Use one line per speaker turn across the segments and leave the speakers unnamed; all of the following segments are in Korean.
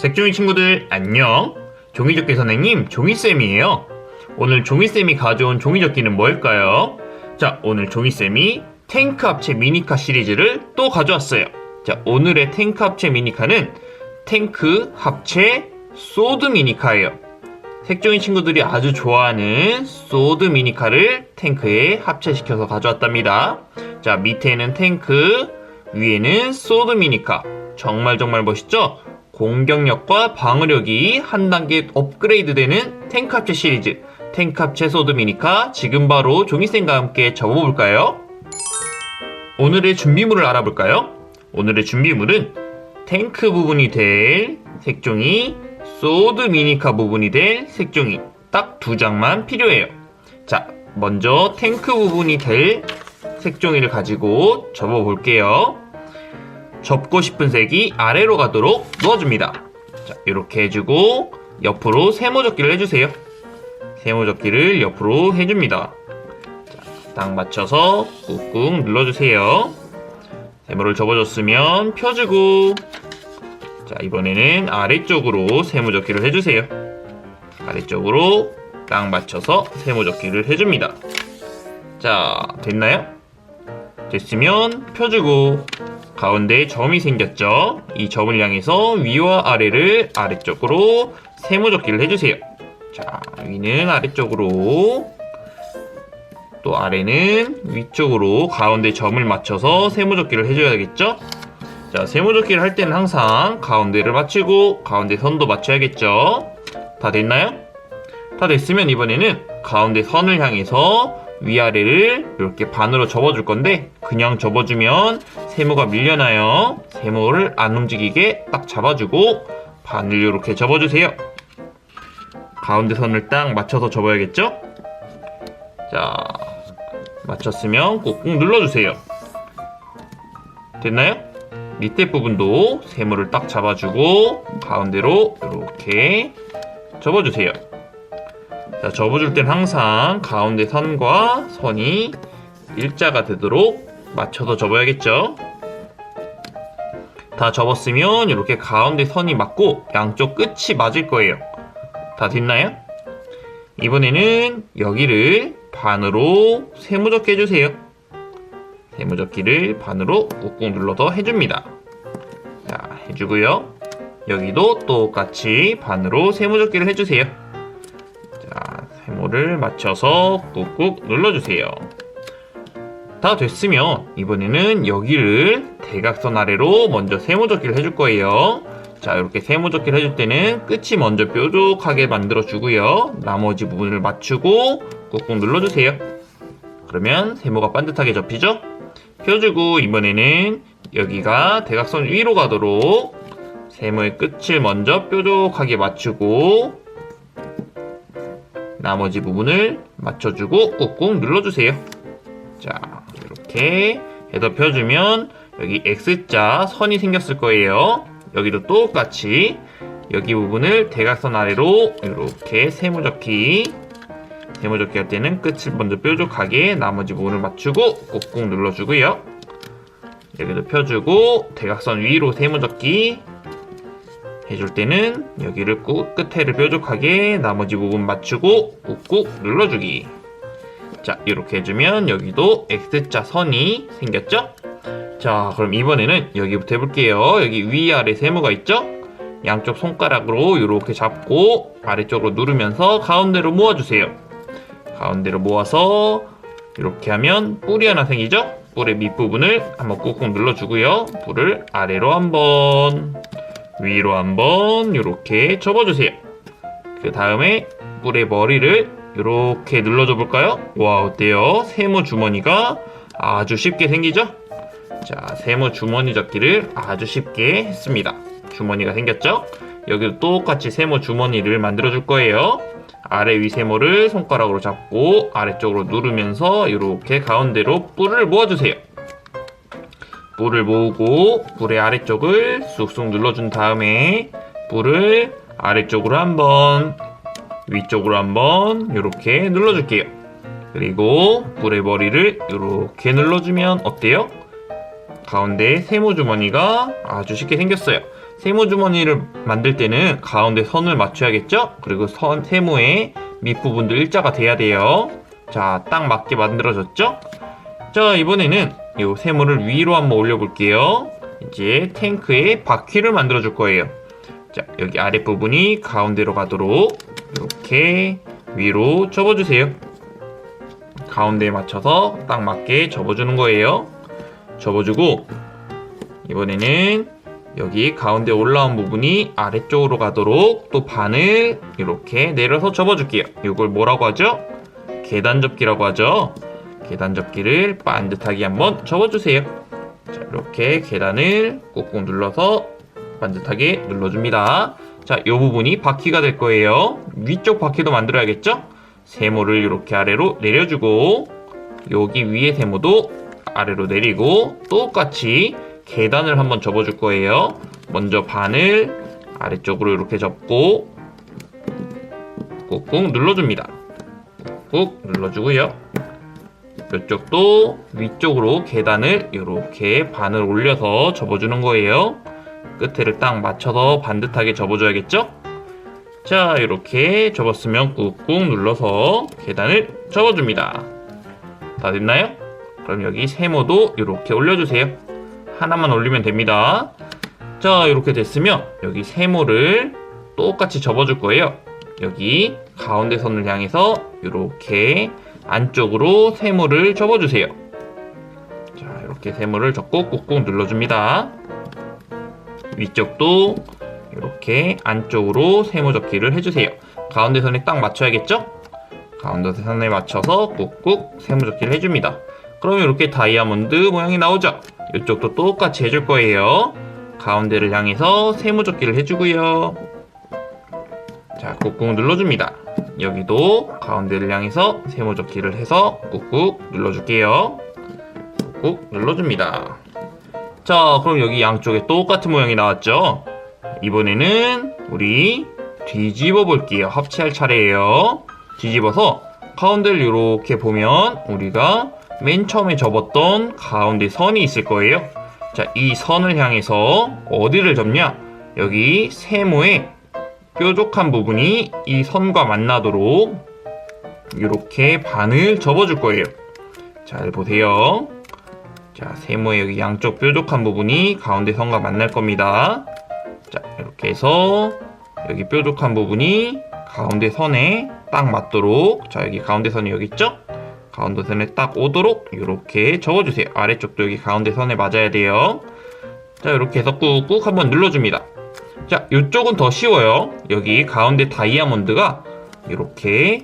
색종이 친구들 안녕. 종이접기 선생님 종이쌤이에요. 오늘 종이쌤이 가져온 종이접기는 뭘까요? 자, 오늘 종이쌤이 탱크 합체 미니카 시리즈를 또 가져왔어요. 자, 오늘의 탱크 합체 미니카는 탱크 합체 소드 미니카예요. 색종이 친구들이 아주 좋아하는 소드 미니카를 탱크에 합체시켜서 가져왔답니다. 자, 밑에는 탱크, 위에는 소드 미니카. 정말 멋있죠? 공격력과 방어력이 한 단계 업그레이드 되는 탱크 합체 시리즈 탱크 합체 소드 미니카, 지금 바로 종이쌤과 함께 접어볼까요? 오늘의 준비물을 알아볼까요? 오늘의 준비물은 탱크 부분이 될 색종이, 소드 미니카 부분이 될 색종이 딱 2장만 필요해요. 자, 먼저 탱크 부분이 될 색종이를 가지고 접어볼게요. 접고 싶은 색이 아래로 가도록 놓아줍니다. 자, 이렇게 해주고 옆으로 세모접기를 해주세요. 세모접기를 옆으로 해줍니다. 자, 딱 맞춰서 꾹꾹 눌러주세요. 세모를 접어줬으면 펴주고, 자, 이번에는 아래쪽으로 세모접기를 해주세요. 아래쪽으로 딱 맞춰서 세모접기를 해줍니다. 자, 됐나요? 됐으면 펴주고, 가운데에 점이 생겼죠? 이 점을 향해서 위와 아래를 아래쪽으로 세모접기를 해주세요. 자, 위는 아래쪽으로, 또 아래는 위쪽으로 가운데 점을 맞춰서 세모접기를 해줘야겠죠? 자, 세모접기를 할 때는 항상 가운데를 맞추고 가운데 선도 맞춰야겠죠? 다 됐나요? 다 됐으면 이번에는 가운데 선을 향해서 위아래를 이렇게 반으로 접어줄 건데, 그냥 접어주면 세모가 밀려나요. 세모를 안 움직이게 딱 잡아주고 반을 이렇게 접어주세요. 가운데 선을 딱 맞춰서 접어야겠죠? 자, 맞췄으면 꾹꾹 눌러주세요. 됐나요? 밑에 부분도 세모를 딱 잡아주고 가운데로 이렇게 접어주세요. 자, 접어줄 땐 항상 가운데 선과 선이 일자가 되도록 맞춰서 접어야겠죠? 다 접었으면 이렇게 가운데 선이 맞고 양쪽 끝이 맞을 거예요. 다 됐나요? 이번에는 여기를 반으로 세모접기 해주세요. 세모접기를 반으로 꾹꾹 눌러서 해줍니다. 자, 해주고요. 여기도 똑같이 반으로 세모접기를 해주세요. 자, 세모를 맞춰서 꾹꾹 눌러주세요. 다 됐으면 이번에는 여기를 대각선 아래로 먼저 세모접기를 해줄 거예요. 자, 이렇게 세모접기를 해줄 때는 끝이 먼저 뾰족하게 만들어주고요. 나머지 부분을 맞추고 꾹꾹 눌러주세요. 그러면 세모가 반듯하게 접히죠? 펴주고 이번에는 여기가 대각선 위로 가도록 세모의 끝을 먼저 뾰족하게 맞추고 나머지 부분을 맞춰주고 꾹꾹 눌러주세요. 자, 이렇게 해서 펴주면 여기 X자 선이 생겼을 거예요. 여기도 똑같이 여기 부분을 대각선 아래로 이렇게 세모접기 할 때는 끝을 먼저 뾰족하게 나머지 부분을 맞추고 꾹꾹 눌러주고요. 여기도 펴주고 대각선 위로 세모접기 해줄 때는 여기를 끝에를 뾰족하게 나머지 부분 맞추고 꾹꾹 눌러주기. 자, 이렇게 해주면 여기도 X자 선이 생겼죠? 자, 그럼 이번에는 여기부터 해볼게요. 여기 위아래 세모가 있죠? 양쪽 손가락으로 이렇게 잡고 아래쪽으로 누르면서 가운데로 모아주세요. 가운데로 모아서 이렇게 하면 뿔이 하나 생기죠? 뿔의 밑부분을 한번 꾹꾹 눌러주고요. 뿔을 아래로 한번, 위로 한번 이렇게 접어주세요. 그 다음에 뿔의 머리를 이렇게 눌러줘 볼까요? 와, 어때요? 세모 주머니가 아주 쉽게 생기죠? 자, 세모 주머니 접기를 아주 쉽게 했습니다. 주머니가 생겼죠? 여기도 똑같이 세모 주머니를 만들어 줄 거예요. 아래 위 세모를 손가락으로 잡고 아래쪽으로 누르면서 이렇게 가운데로 뿔을 모아주세요. 뿔을 모으고 뿔의 아래쪽을 쑥쑥 눌러준 다음에 뿔을 아래쪽으로 한번, 위쪽으로 한번 이렇게 눌러줄게요. 그리고 뿔의 머리를 이렇게 눌러주면 어때요? 가운데 세모 주머니가 아주 쉽게 생겼어요. 세모 주머니를 만들 때는 가운데 선을 맞춰야겠죠? 그리고 세모의 밑부분도 일자가 돼야 돼요. 자, 딱 맞게 만들어졌죠? 자, 이번에는 이 세모를 위로 한번 올려볼게요. 이제 탱크에 바퀴를 만들어 줄 거예요. 자, 여기 아랫부분이 가운데로 가도록 이렇게 위로 접어주세요. 가운데에 맞춰서 딱 맞게 접어주는 거예요. 접어주고 이번에는 여기 가운데 올라온 부분이 아래쪽으로 가도록 또 반을 이렇게 내려서 접어줄게요. 이걸 뭐라고 하죠? 계단 접기라고 하죠. 계단 접기를 반듯하게 한번 접어주세요. 자, 이렇게 계단을 꾹꾹 눌러서 반듯하게 눌러줍니다. 자, 이 부분이 바퀴가 될 거예요. 위쪽 바퀴도 만들어야겠죠? 세모를 이렇게 아래로 내려주고 여기 위에 세모도 아래로 내리고 똑같이 계단을 한번 접어줄 거예요. 먼저 반을 아래쪽으로 이렇게 접고 꾹꾹 눌러줍니다. 꾹꾹 눌러주고요. 이쪽도 위쪽으로 계단을 이렇게 반을 올려서 접어주는 거예요. 끝에를 딱 맞춰서 반듯하게 접어줘야겠죠? 자, 이렇게 접었으면 꾹꾹 눌러서 계단을 접어줍니다. 다 됐나요? 그럼 여기 세모도 이렇게 올려주세요. 하나만 올리면 됩니다. 자, 이렇게 됐으면 여기 세모를 똑같이 접어줄 거예요. 여기 가운데 선을 향해서 이렇게 안쪽으로 세모를 접어주세요. 자, 이렇게 세모를 접고 꾹꾹 눌러줍니다. 위쪽도 이렇게 안쪽으로 세모 접기를 해주세요. 가운데 선에 딱 맞춰야겠죠? 가운데 선에 맞춰서 꾹꾹 세모 접기를 해줍니다. 그러면 이렇게 다이아몬드 모양이 나오죠? 이쪽도 똑같이 해줄 거예요. 가운데를 향해서 세모 접기를 해주고요. 자, 꾹꾹 눌러줍니다. 여기도 가운데를 향해서 세모 접기를 해서 꾹꾹 눌러줄게요. 꾹꾹 눌러줍니다. 자, 그럼 여기 양쪽에 똑같은 모양이 나왔죠? 이번에는 우리 뒤집어 볼게요. 합체할 차례예요. 뒤집어서 가운데를 이렇게 보면 우리가 맨 처음에 접었던 가운데 선이 있을 거예요. 자, 이 선을 향해서 어디를 접냐? 여기 세모의 뾰족한 부분이 이 선과 만나도록 이렇게 반을 접어줄 거예요. 잘 보세요. 자, 세모의 여기 양쪽 뾰족한 부분이 가운데 선과 만날 겁니다. 자, 이렇게 해서 여기 뾰족한 부분이 가운데 선에 딱 맞도록, 자, 여기 가운데 선이 여기 있죠? 가운데 선에 딱 오도록 이렇게 접어주세요. 아래쪽도 여기 가운데 선에 맞아야 돼요. 자, 이렇게 해서 꾹꾹 한번 눌러줍니다. 자, 이쪽은 더 쉬워요. 여기 가운데 다이아몬드가 이렇게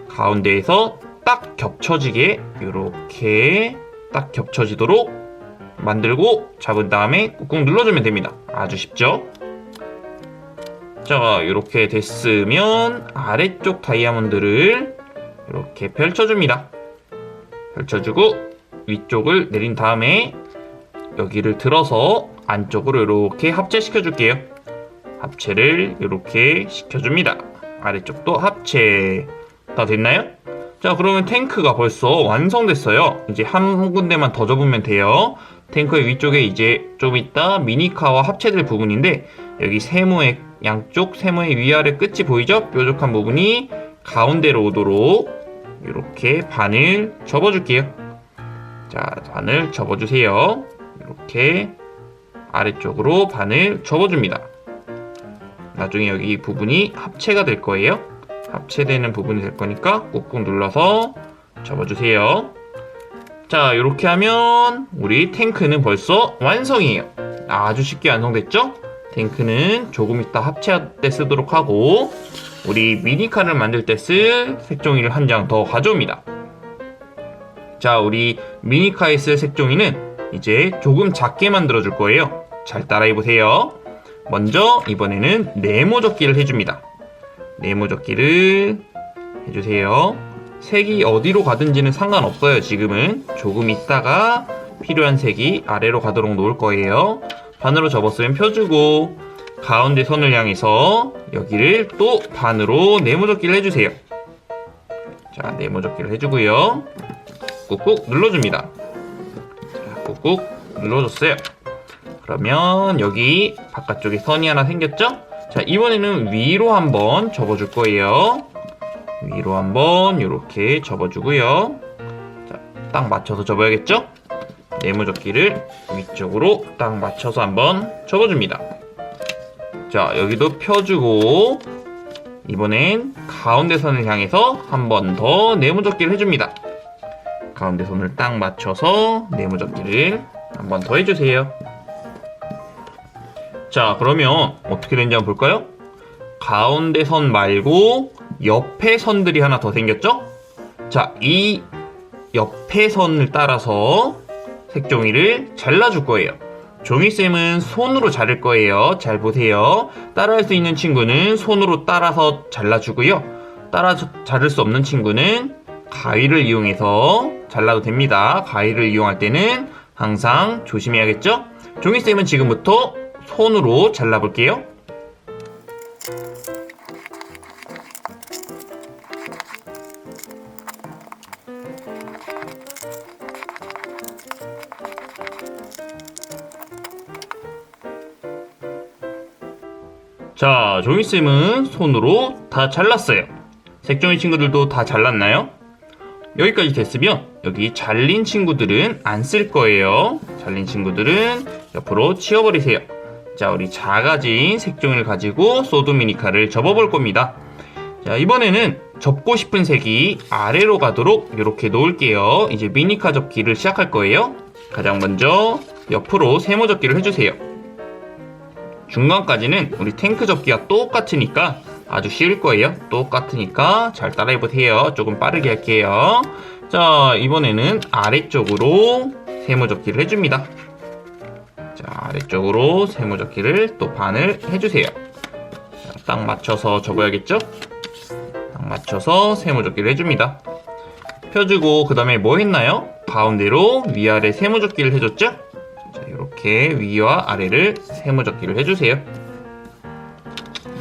가운데에서 딱 겹쳐지게 이렇게 딱 겹쳐지도록 만들고 잡은 다음에 꾹꾹 눌러주면 됩니다. 아주 쉽죠? 자, 이렇게 됐으면 아래쪽 다이아몬드를 이렇게 펼쳐줍니다. 펼쳐주고 위쪽을 내린 다음에 여기를 들어서 안쪽으로 이렇게 합체시켜 줄게요. 합체를 이렇게 시켜줍니다. 아래쪽도 합체. 다 됐나요? 자, 그러면 탱크가 벌써 완성됐어요. 이제 한 군데만 더 접으면 돼요. 탱크의 위쪽에 이제 좀 이따 미니카와 합체될 부분인데 여기 세모의 양쪽 세모의 위아래 끝이 보이죠? 뾰족한 부분이 가운데로 오도록 이렇게 반을 접어줄게요. 자, 반을 접어주세요. 이렇게 아래쪽으로 반을 접어줍니다. 나중에 여기 부분이 합체가 될 거예요. 합체되는 부분이 될 거니까 꾹꾹 눌러서 접어주세요. 자, 이렇게 하면 우리 탱크는 벌써 완성이에요. 아주 쉽게 완성됐죠? 탱크는 조금 이따 합체할 때 쓰도록 하고 우리 미니카를 만들 때 쓸 색종이를 한 장 더 가져옵니다. 자, 우리 미니카에 쓸 색종이는 이제 조금 작게 만들어 줄 거예요. 잘 따라해 보세요. 먼저 이번에는 네모 접기를 해줍니다. 네모 접기를 해주세요. 색이 어디로 가든지는 상관없어요. 지금은 조금 있다가 필요한 색이 아래로 가도록 놓을 거예요. 반으로 접었으면 펴주고 가운데 선을 향해서 여기를 또 반으로 네모 접기를 해주세요. 자, 네모 접기를 해주고요. 꾹꾹 눌러줍니다. 자, 꾹꾹 눌러줬어요. 그러면 여기 바깥쪽에 선이 하나 생겼죠? 자, 이번에는 위로 한번 접어줄 거예요. 위로 한번 이렇게 접어주고요. 자, 딱 맞춰서 접어야겠죠? 네모접기를 위쪽으로 딱 맞춰서 한번 접어줍니다. 자, 여기도 펴주고 이번엔 가운데 선을 향해서 한 번 더 네모접기를 해줍니다. 가운데 선을 딱 맞춰서 네모접기를 한 번 더 해주세요. 자, 그러면 어떻게 되는지 한번 볼까요? 가운데 선 말고 옆에 선들이 하나 더 생겼죠? 자, 이 옆에 선을 따라서 색종이를 잘라줄 거예요. 종이쌤은 손으로 자를 거예요. 잘 보세요. 따라할 수 있는 친구는 손으로 따라서 잘라주고요. 따라서 자를 수 없는 친구는 가위를 이용해서 잘라도 됩니다. 가위를 이용할 때는 항상 조심해야겠죠? 종이쌤은 지금부터 손으로 잘라볼게요. 자, 종이쌤은 손으로 다 잘랐어요. 색종이 친구들도 다 잘랐나요? 여기까지 됐으면 여기 잘린 친구들은 안 쓸 거예요. 잘린 친구들은 옆으로 치워버리세요. 자, 우리 작아진 색종이를 가지고 소드미니카를 접어볼 겁니다. 자, 이번에는 접고 싶은 색이 아래로 가도록 이렇게 놓을게요. 이제 미니카 접기를 시작할 거예요. 가장 먼저 옆으로 세모 접기를 해주세요. 중간까지는 우리 탱크 접기가 똑같으니까 아주 쉬울 거예요. 똑같으니까 잘 따라해보세요. 조금 빠르게 할게요. 자, 이번에는 아래쪽으로 세모 접기를 해줍니다. 자, 아래쪽으로 세모 접기를 또 반을 해주세요. 자, 딱 맞춰서 접어야겠죠? 딱 맞춰서 세모 접기를 해줍니다. 펴주고 그 다음에 뭐 했나요? 가운데로 위아래 세모 접기를 해줬죠? 자, 이렇게 위와 아래를 세모 접기를 해주세요.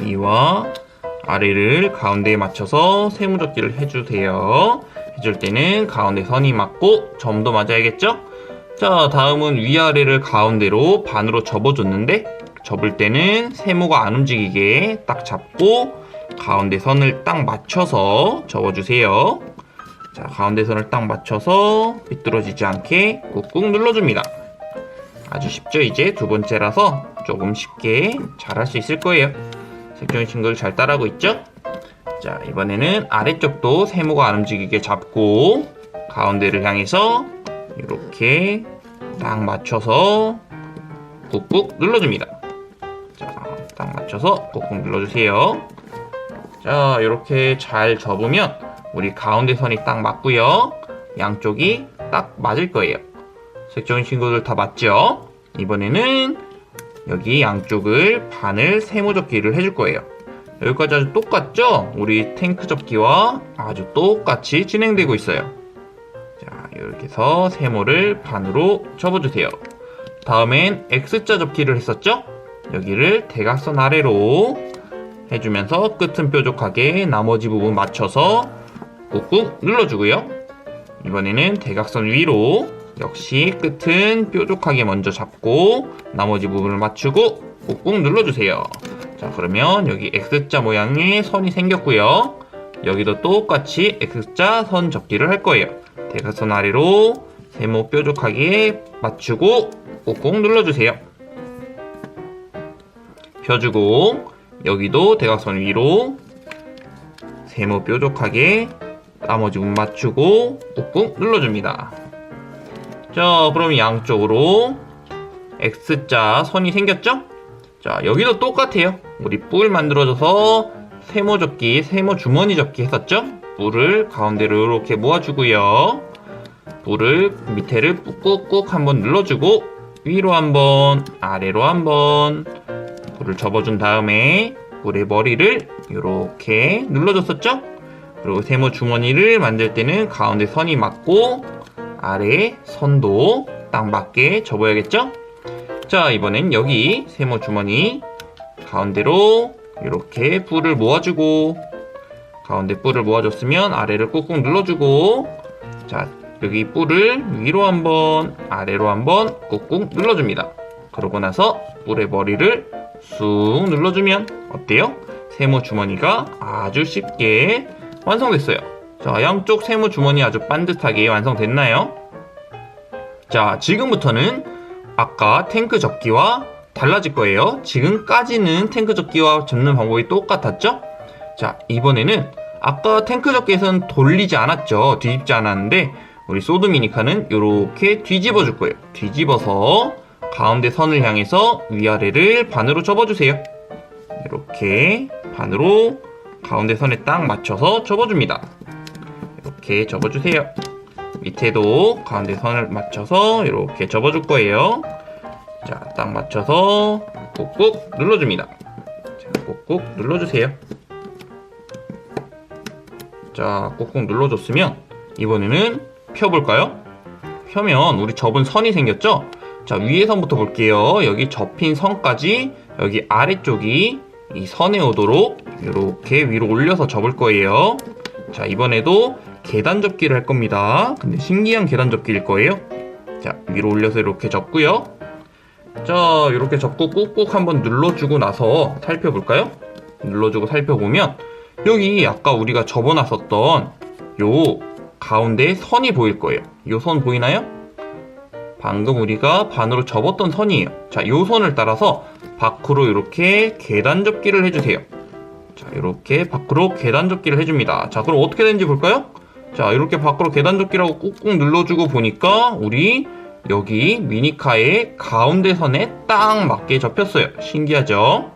위와 아래를 가운데에 맞춰서 세모 접기를 해주세요. 해줄 때는 가운데 선이 맞고 점도 맞아야겠죠? 자, 다음은 위아래를 가운데로 반으로 접어줬는데 접을 때는 세모가 안 움직이게 딱 잡고 가운데 선을 딱 맞춰서 접어주세요. 자, 가운데 선을 딱 맞춰서 삐뚤어지지 않게 꾹꾹 눌러줍니다. 아주 쉽죠? 이제 두 번째라서 조금 쉽게 잘할 수 있을 거예요. 색종이 친구들 잘 따라하고 있죠? 자, 이번에는 아래쪽도 세모가 안 움직이게 잡고 가운데를 향해서 이렇게 딱 맞춰서 꾹꾹 눌러줍니다. 자, 딱 맞춰서 꾹꾹 눌러주세요. 자, 이렇게 잘 접으면 우리 가운데 선이 딱 맞고요. 양쪽이 딱 맞을 거예요. 색종이 친구들 다 맞죠? 이번에는 여기 양쪽을 반을 세모 접기를 해줄 거예요. 여기까지 아주 똑같죠? 우리 탱크 접기와 아주 똑같이 진행되고 있어요. 자, 이렇게 해서 세모를 반으로 접어주세요. 다음엔 X자 접기를 했었죠? 여기를 대각선 아래로 해주면서 끝은 뾰족하게 나머지 부분 맞춰서 꾹꾹 눌러주고요. 이번에는 대각선 위로 역시 끝은 뾰족하게 먼저 잡고 나머지 부분을 맞추고 꾹꾹 눌러주세요. 자, 그러면 여기 X자 모양의 선이 생겼고요. 여기도 똑같이 X자 선 접기를 할 거예요. 대각선 아래로 세모 뾰족하게 맞추고 꾹꾹 눌러주세요. 펴주고 여기도 대각선 위로 세모 뾰족하게 나머지 부분 맞추고 꾹꾹 눌러줍니다. 자, 그럼 양쪽으로 X자 선이 생겼죠? 자, 여기도 똑같아요. 우리 뿔 만들어줘서 세모 접기, 세모 주머니 접기 했었죠? 뿔을 가운데로 이렇게 모아주고요. 뿔을 밑에를 꾹꾹꾹 한번 눌러주고 위로 한번, 아래로 한번 뿔을 접어준 다음에 뿔의 머리를 이렇게 눌러줬었죠? 그리고 세모 주머니를 만들 때는 가운데 선이 맞고 아래 선도 딱 맞게 접어야겠죠? 자, 이번엔 여기 세모 주머니 가운데로 이렇게 뿔을 모아주고 가운데 뿔을 모아줬으면 아래를 꾹꾹 눌러주고 자, 여기 뿔을 위로 한번 아래로 한번 꾹꾹 눌러줍니다. 그러고 나서 뿔의 머리를 쑥 눌러주면 어때요? 세모 주머니가 아주 쉽게 완성됐어요. 자, 양쪽 세모 주머니 아주 반듯하게 완성됐나요? 자, 지금부터는 아까 탱크 접기와 달라질 거예요. 지금까지는 탱크 접기와 접는 방법이 똑같았죠? 자, 이번에는 아까 탱크 접기에서는 돌리지 않았죠. 뒤집지 않았는데 우리 소드 미니카는 이렇게 뒤집어 줄 거예요. 뒤집어서 가운데 선을 향해서 위아래를 반으로 접어주세요. 이렇게 반으로 가운데 선에 딱 맞춰서 접어줍니다. 이렇게 접어주세요. 밑에도 가운데 선을 맞춰서 이렇게 접어줄 거예요. 자, 딱 맞춰서 꾹꾹 눌러줍니다. 자, 꾹꾹 눌러주세요. 자, 꾹꾹 눌러줬으면 이번에는 펴볼까요? 펴면 우리 접은 선이 생겼죠? 자, 위에 선부터 볼게요. 여기 접힌 선까지 여기 아래쪽이 이 선에 오도록 이렇게 위로 올려서 접을 거예요. 자, 이번에도 계단 접기를 할 겁니다. 근데 신기한 계단 접기일 거예요. 자, 위로 올려서 이렇게 접고요. 자, 이렇게 접고 꾹꾹 한번 눌러주고 나서 살펴볼까요? 눌러주고 살펴보면 여기 아까 우리가 접어놨었던 요 가운데 선이 보일 거예요. 요 선 보이나요? 방금 우리가 반으로 접었던 선이에요. 자, 요 선을 따라서 밖으로 이렇게 계단 접기를 해주세요. 자, 이렇게 밖으로 계단 접기를 해줍니다. 자, 그럼 어떻게 되는지 볼까요? 자, 이렇게 밖으로 계단 접기라고 꾹꾹 눌러주고 보니까 우리 여기 미니카의 가운데 선에 딱 맞게 접혔어요. 신기하죠?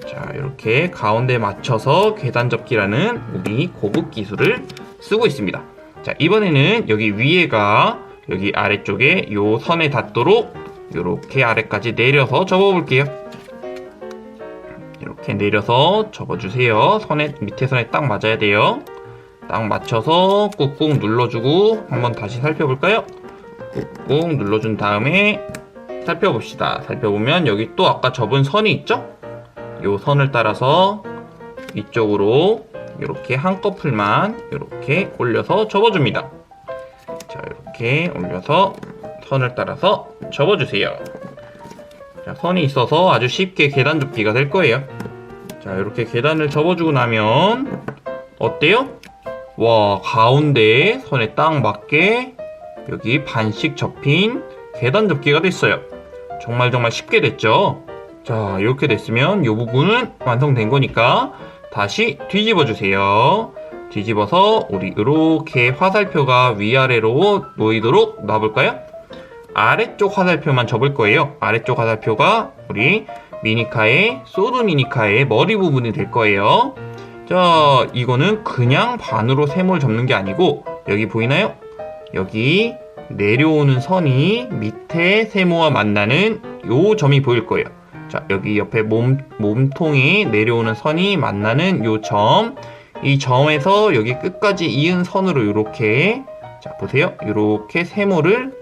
자, 이렇게 가운데 맞춰서 계단 접기라는 우리 고급 기술을 쓰고 있습니다. 자, 이번에는 여기 위에가 여기 아래쪽에 요 선에 닿도록 이렇게 아래까지 내려서 접어볼게요. 이렇게 내려서 접어주세요. 선에, 밑에 선에 딱 맞아야 돼요. 딱 맞춰서 꾹꾹 눌러주고 한번 다시 살펴볼까요? 꾹꾹 눌러준 다음에 살펴봅시다. 살펴보면 여기 또 아까 접은 선이 있죠? 요 선을 따라서 위쪽으로 이렇게 한꺼풀만 이렇게 올려서 접어줍니다. 자, 이렇게 올려서 선을 따라서 접어주세요. 자, 선이 있어서 아주 쉽게 계단 접기가 될 거예요. 자, 이렇게 계단을 접어주고 나면 어때요? 와, 가운데 선에 딱 맞게 여기 반씩 접힌 계단 접기가 됐어요. 정말 쉽게 됐죠? 자, 이렇게 됐으면 이 부분은 완성된 거니까 다시 뒤집어 주세요. 뒤집어서 우리 이렇게 화살표가 위아래로 모이도록 놔볼까요? 아래쪽 화살표만 접을 거예요. 아래쪽 화살표가 우리 미니카의 소드 미니카의 머리 부분이 될 거예요. 자, 이거는 그냥 반으로 세모를 접는 게 아니고 여기 보이나요? 여기 내려오는 선이 밑에 세모와 만나는 요 점이 보일 거예요. 자, 여기 옆에 몸통에 내려오는 선이 만나는 요 점, 이 점에서 여기 끝까지 이은 선으로 이렇게, 자, 보세요. 이렇게 세모를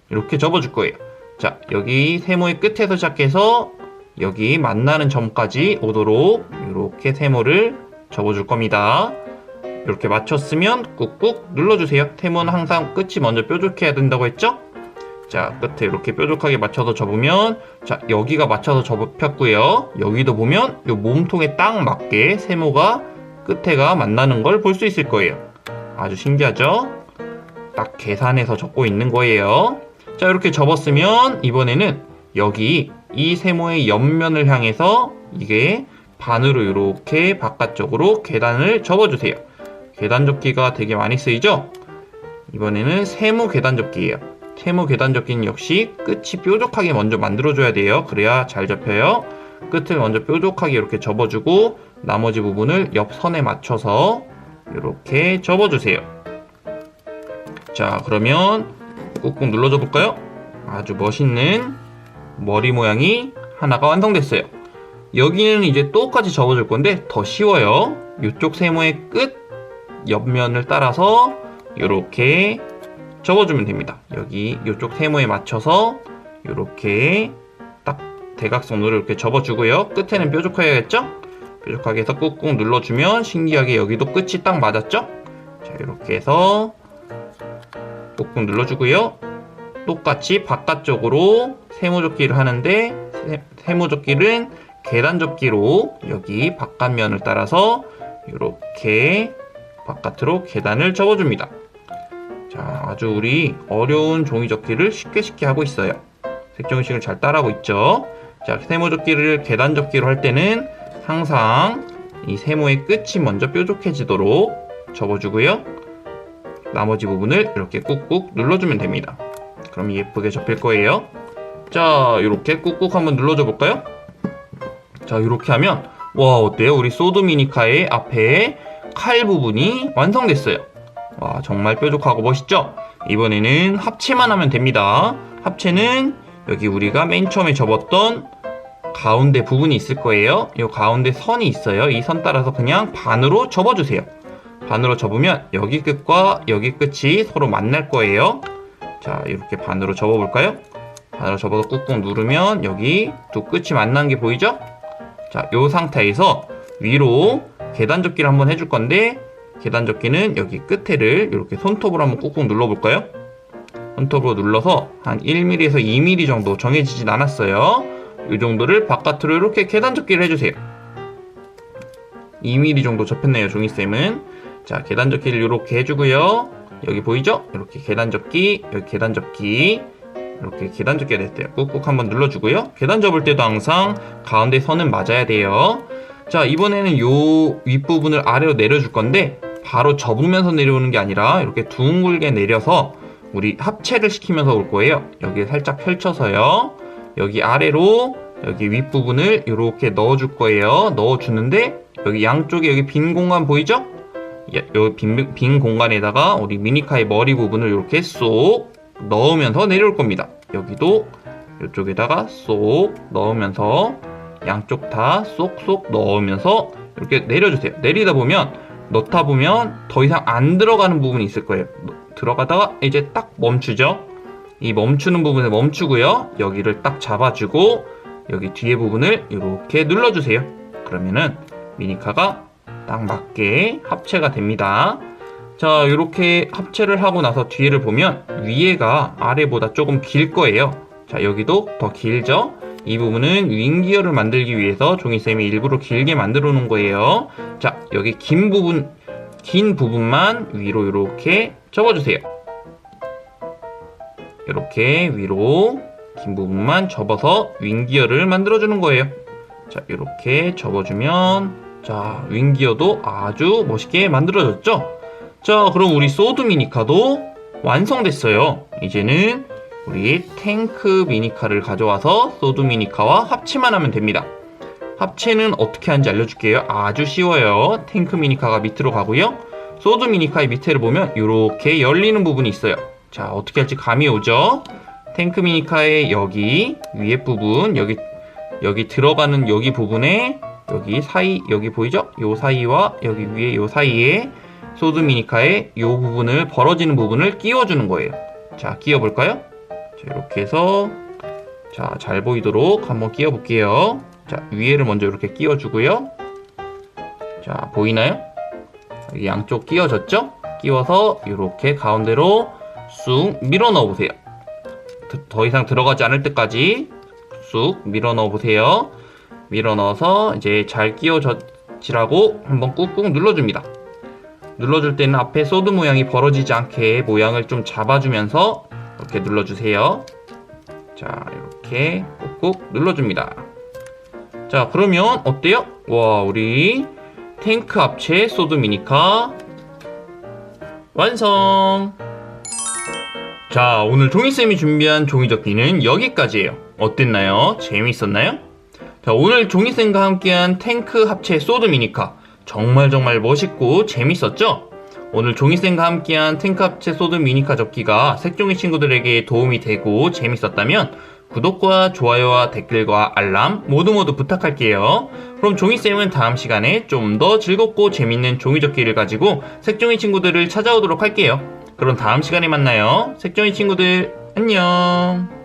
이렇게 접어줄 거예요. 자, 여기 세모의 끝에서 시작해서 여기 만나는 점까지 오도록 이렇게 세모를 접어줄 겁니다. 이렇게 맞췄으면 꾹꾹 눌러주세요. 세모는 항상 끝이 먼저 뾰족해야 된다고 했죠? 자, 끝에 이렇게 뾰족하게 맞춰서 접으면, 자, 여기가 맞춰서 접혔고요. 여기도 보면 이 몸통에 딱 맞게 세모가 끝에가 만나는 걸 볼 수 있을 거예요. 아주 신기하죠? 딱 계산해서 접고 있는 거예요. 자, 이렇게 접었으면 이번에는 여기 이 세모의 옆면을 향해서 이게 반으로 이렇게 바깥쪽으로 계단을 접어주세요. 계단 접기가 되게 많이 쓰이죠? 이번에는 세모 계단 접기예요. 세모 계단 접기는 역시 끝이 뾰족하게 먼저 만들어줘야 돼요. 그래야 잘 접혀요. 끝을 먼저 뾰족하게 이렇게 접어주고 나머지 부분을 옆 선에 맞춰서 이렇게 접어주세요. 자, 그러면 꾹꾹 눌러줘 볼까요? 아주 멋있는 머리 모양이 하나가 완성됐어요. 여기는 이제 똑같이 접어줄 건데 더 쉬워요. 이쪽 세모의 끝 옆면을 따라서 이렇게 접어주면 됩니다. 여기 이쪽 세모에 맞춰서 이렇게 딱 대각선으로 이렇게 접어주고요. 끝에는 뾰족해야겠죠? 뾰족하게 해서 꾹꾹 눌러주면 신기하게 여기도 끝이 딱 맞았죠? 자, 이렇게 해서 꾹꾹 눌러주고요. 똑같이 바깥쪽으로 세모접기를 하는데 세모접기는 계단접기로 여기 바깥면을 따라서 이렇게 바깥으로 계단을 접어줍니다. 자, 아주 우리 어려운 종이접기를 쉽게 하고 있어요. 색종이식을 잘 따라하고 있죠. 자, 세모접기를 계단접기로 할 때는 항상 이 세모의 끝이 먼저 뾰족해지도록 접어주고요. 나머지 부분을 이렇게 꾹꾹 눌러주면 됩니다. 그럼 예쁘게 접힐 거예요. 자, 이렇게 꾹꾹 한번 눌러줘 볼까요? 자, 이렇게 하면 와, 어때요? 우리 소드미니카의 앞에 칼 부분이 완성됐어요. 와, 정말 뾰족하고 멋있죠? 이번에는 합체만 하면 됩니다. 합체는 여기 우리가 맨 처음에 접었던 가운데 부분이 있을 거예요. 이 가운데 선이 있어요. 이 선 따라서 그냥 반으로 접어주세요. 반으로 접으면 여기 끝과 여기 끝이 서로 만날 거예요. 자, 이렇게 반으로 접어볼까요? 반으로 접어서 꾹꾹 누르면 여기 두 끝이 만난 게 보이죠? 자, 이 상태에서 위로 계단접기를 한번 해줄 건데, 계단접기는 여기 끝에를 이렇게 손톱으로 한번 꾹꾹 눌러볼까요? 손톱으로 눌러서 한 1mm에서 2mm 정도 정해지진 않았어요. 이 정도를 바깥으로 이렇게 계단접기를 해주세요. 2mm 정도 접혔네요, 종이쌤은. 자, 계단접기를 이렇게 해주고요. 여기 보이죠? 이렇게 계단접기, 여기 계단접기, 이렇게 계단접기가 됐대요. 꾹꾹 한번 눌러주고요. 계단 접을 때도 항상 가운데 선은 맞아야 돼요. 자, 이번에는 요 윗부분을 아래로 내려줄 건데, 바로 접으면서 내려오는 게 아니라 이렇게 둥글게 내려서 우리 합체를 시키면서 올 거예요. 여기 살짝 펼쳐서요. 여기 아래로 여기 윗부분을 이렇게 넣어줄 거예요. 넣어주는데 여기 양쪽에 여기 빈 공간 보이죠? 여기 빈 공간에다가 우리 미니카의 머리 부분을 이렇게 쏙 넣으면서 내려올 겁니다. 여기도 이쪽에다가 쏙 넣으면서 양쪽 다 쏙쏙 넣으면서 이렇게 내려주세요. 내리다 보면 넣다 보면 더 이상 안 들어가는 부분이 있을 거예요. 들어가다가 이제 딱 멈추죠. 이 멈추는 부분에 멈추고요. 여기를 딱 잡아주고 여기 뒤에 부분을 이렇게 눌러주세요. 그러면은 미니카가 딱 맞게 합체가 됩니다. 자, 이렇게 합체를 하고 나서 뒤에를 보면 위에가 아래보다 조금 길 거예요. 자, 여기도 더 길죠? 이 부분은 윙기어를 만들기 위해서 종이쌤이 일부러 길게 만들어 놓은 거예요. 자, 여기 긴 부분만 위로 이렇게 접어주세요. 이렇게 위로 긴 부분만 접어서 윙기어를 만들어 주는 거예요. 자, 이렇게 접어주면 자, 윙기어도 아주 멋있게 만들어졌죠? 자, 그럼 우리 소드 미니카도 완성됐어요. 이제는 우리 탱크 미니카를 가져와서 소드 미니카와 합체만 하면 됩니다. 합체는 어떻게 하는지 알려줄게요. 아주 쉬워요. 탱크 미니카가 밑으로 가고요. 소드 미니카의 밑에를 보면 이렇게 열리는 부분이 있어요. 자, 어떻게 할지 감이 오죠? 탱크 미니카의 여기 위에 부분, 여기 들어가는 여기 부분에 여기 사이, 여기 보이죠? 요 사이와 여기 위에 요 사이에 소드 미니카의 요 부분을 벌어지는 부분을 끼워주는 거예요. 자, 끼워볼까요? 자, 이렇게 해서 자, 잘 보이도록 한번 끼워볼게요. 자, 위에를 먼저 이렇게 끼워주고요. 자, 보이나요? 여기 양쪽 끼워졌죠? 끼워서 이렇게 가운데로 쑥 밀어 넣어 보세요. 더 이상 들어가지 않을 때까지 쑥 밀어 넣어 보세요. 밀어 넣어서 이제 잘 끼워지라고 한번 꾹꾹 눌러줍니다. 눌러줄 때는 앞에 소드 모양이 벌어지지 않게 모양을 좀 잡아주면서 이렇게 눌러주세요. 자, 이렇게 꾹꾹 눌러줍니다. 자, 그러면 어때요? 와, 우리 탱크 합체 소드 미니카 완성! 자, 오늘 종이쌤이 준비한 종이접기는 여기까지예요. 어땠나요? 재미있었나요? 자, 오늘 종이쌤과 함께한 탱크 합체 소드 미니카 정말 멋있고 재밌었죠? 오늘 종이쌤과 함께한 탱크 합체 소드 미니카 접기가 색종이 친구들에게 도움이 되고 재밌었다면 구독과 좋아요와 댓글과 알람 모두 부탁할게요. 그럼 종이쌤은 다음 시간에 좀 더 즐겁고 재밌는 종이접기를 가지고 색종이 친구들을 찾아오도록 할게요. 그럼 다음 시간에 만나요. 색종이 친구들 안녕.